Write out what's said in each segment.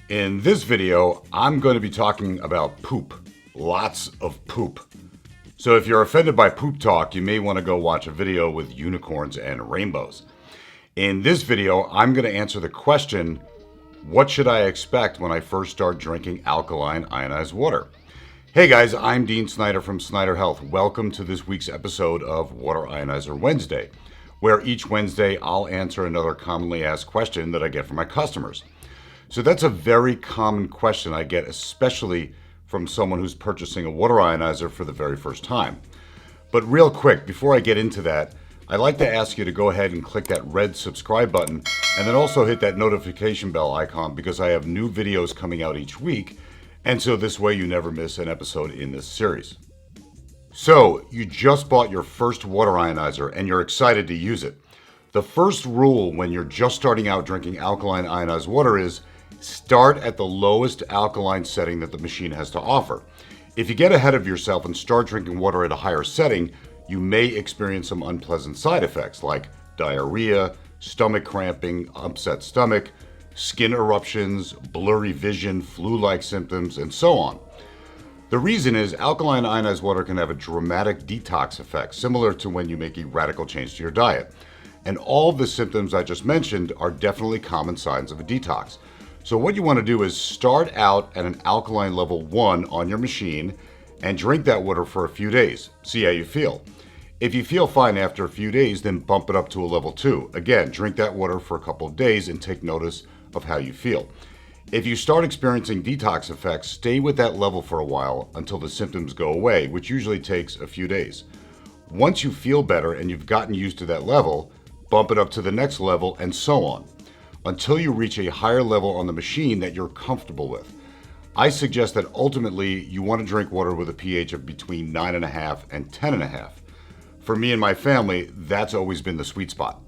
In this video, I'm going to be talking about poop. Lots of poop. So if you're offended by poop talk, you may want to go watch a video with unicorns and rainbows. In this video, I'm going to answer the question, what should I expect when I first start drinking alkaline ionized water? Hey guys, I'm Dean Snyder from Snyder Health. Welcome to this week's episode of Water Ionizer Wednesday, where each Wednesday I'll answer another commonly asked question that I get from my customers. So that's a very common question I get, especially from someone who's purchasing a water ionizer for the very first time. But real quick, before I get into that, I'd like to ask you to go ahead and click that red subscribe button and then also hit that notification bell icon because I have new videos coming out each week, and so this way you never miss an episode in this series. So, you just bought your first water ionizer and you're excited to use it. The first rule when you're just starting out drinking alkaline ionized water is start at the lowest alkaline setting that the machine has to offer. If you get ahead of yourself and start drinking water at a higher setting, you may experience some unpleasant side effects like diarrhea, stomach cramping, upset stomach, skin eruptions, blurry vision, flu-like symptoms, and so on. The reason is alkaline ionized water can have a dramatic detox effect, similar to when you make a radical change to your diet. And all the symptoms I just mentioned are definitely common signs of a detox. So what you want to do is start out at an alkaline level 1 on your machine and drink that water for a few days. See how you feel. If you feel fine after a few days, then bump it up to a level 2. Again, drink that water for a couple of days and take notice of how you feel. If you start experiencing detox effects, stay with that level for a while until the symptoms go away, which usually takes a few days. Once you feel better and you've gotten used to that level, bump it up to the next level and so on, until you reach a higher level on the machine that you're comfortable with. I suggest that ultimately you want to drink water with a pH of between 9.5 and 10.5. For me and my family, that's always been the sweet spot.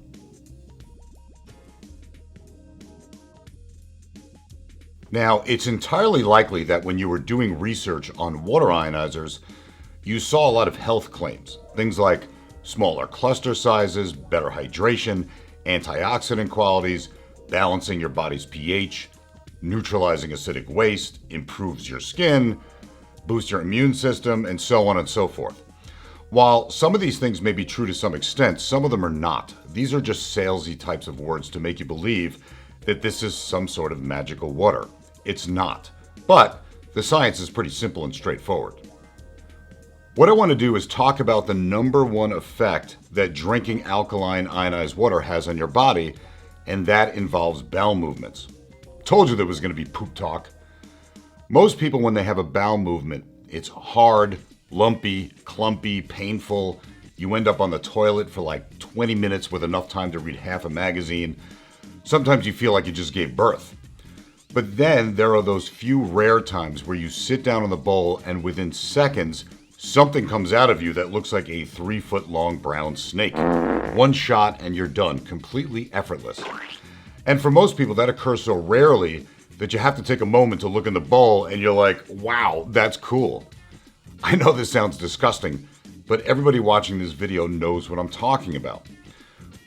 Now, it's entirely likely that when you were doing research on water ionizers, you saw a lot of health claims. Things like smaller cluster sizes, better hydration, antioxidant qualities, balancing your body's pH, neutralizing acidic waste, improves your skin, boosts your immune system, and so on and so forth. While some of these things may be true to some extent, some of them are not. These are just salesy types of words to make you believe that this is some sort of magical water. It's not. But the science is pretty simple and straightforward. What I want to do is talk about the number one effect that drinking alkaline ionized water has on your body, and that involves bowel movements. Told you there was going to be poop talk. Most people, when they have a bowel movement, it's hard, lumpy, clumpy, painful. You end up on the toilet for like 20 minutes with enough time to read half a magazine. Sometimes you feel like you just gave birth. But then there are those few rare times where you sit down on the bowl and within seconds, something comes out of you that looks like a 3-foot-long brown snake. One shot and you're done, completely effortless. And for most people, that occurs so rarely that you have to take a moment to look in the bowl and you're like, wow, that's cool. I know this sounds disgusting, but everybody watching this video knows what I'm talking about.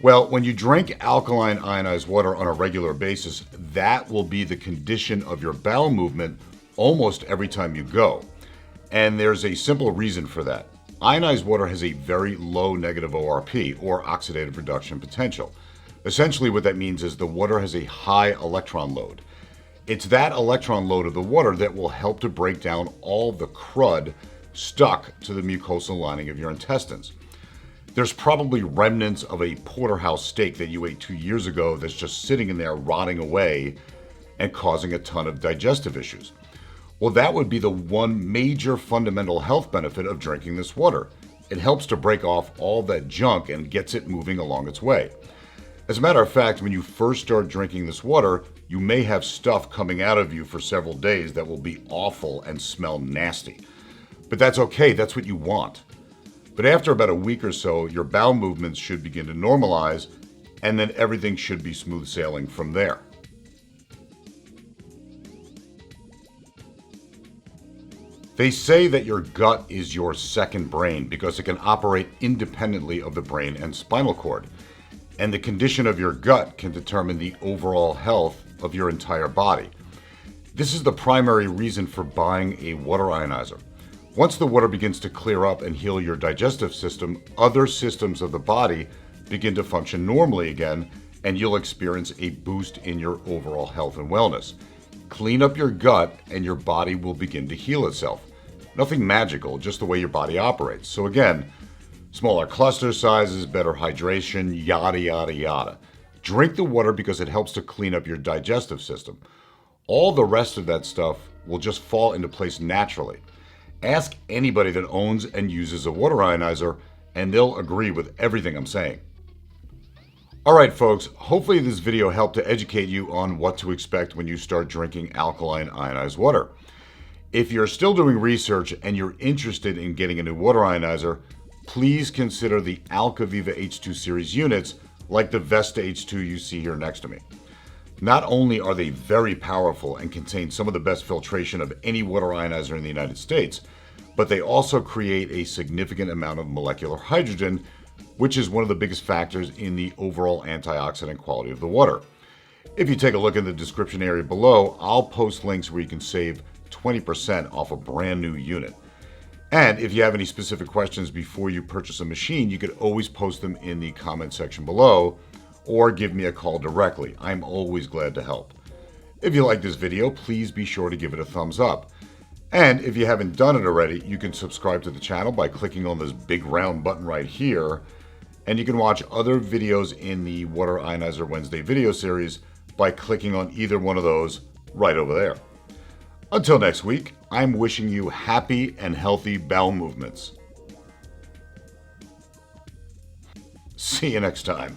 Well, when you drink alkaline ionized water on a regular basis, that will be the condition of your bowel movement almost every time you go. And there's a simple reason for that. Ionized water has a very low negative ORP, or oxidative reduction potential. Essentially what that means is the water has a high electron load. It's that electron load of the water that will help to break down all the crud stuck to the mucosal lining of your intestines. There's probably remnants of a porterhouse steak that you ate 2 years ago that's just sitting in there rotting away and causing a ton of digestive issues. Well, that would be the one major fundamental health benefit of drinking this water. It helps to break off all that junk and gets it moving along its way. As a matter of fact, when you first start drinking this water, you may have stuff coming out of you for several days that will be awful and smell nasty. But that's okay, that's what you want. But after about a week or so, your bowel movements should begin to normalize, and then everything should be smooth sailing from there. They say that your gut is your second brain because it can operate independently of the brain and spinal cord. And the condition of your gut can determine the overall health of your entire body. This is the primary reason for buying a water ionizer. Once the water begins to clear up and heal your digestive system, other systems of the body begin to function normally again, and you'll experience a boost in your overall health and wellness. Clean up your gut and your body will begin to heal itself. Nothing magical, just the way your body operates. So again, smaller cluster sizes, better hydration, yada, yada, yada. Drink the water because it helps to clean up your digestive system. All the rest of that stuff will just fall into place naturally. Ask anybody that owns and uses a water ionizer, and they'll agree with everything I'm saying. Alright folks, hopefully this video helped to educate you on what to expect when you start drinking alkaline ionized water. If you're still doing research and you're interested in getting a new water ionizer, please consider the Alkaviva H2 series units like the Vesta H2 you see here next to me. Not only are they very powerful and contain some of the best filtration of any water ionizer in the United States, but they also create a significant amount of molecular hydrogen, which is one of the biggest factors in the overall antioxidant quality of the water. If you take a look in the description area below, I'll post links where you can save 20% off a brand new unit. And if you have any specific questions before you purchase a machine, you could always post them in the comment section below or give me a call directly. I'm always glad to help. If you like this video, please be sure to give it a thumbs up. And if you haven't done it already, you can subscribe to the channel by clicking on this big round button right here. And you can watch other videos in the Water Ionizer Wednesday video series by clicking on either one of those right over there. Until next week, I'm wishing you happy and healthy bowel movements. See you next time.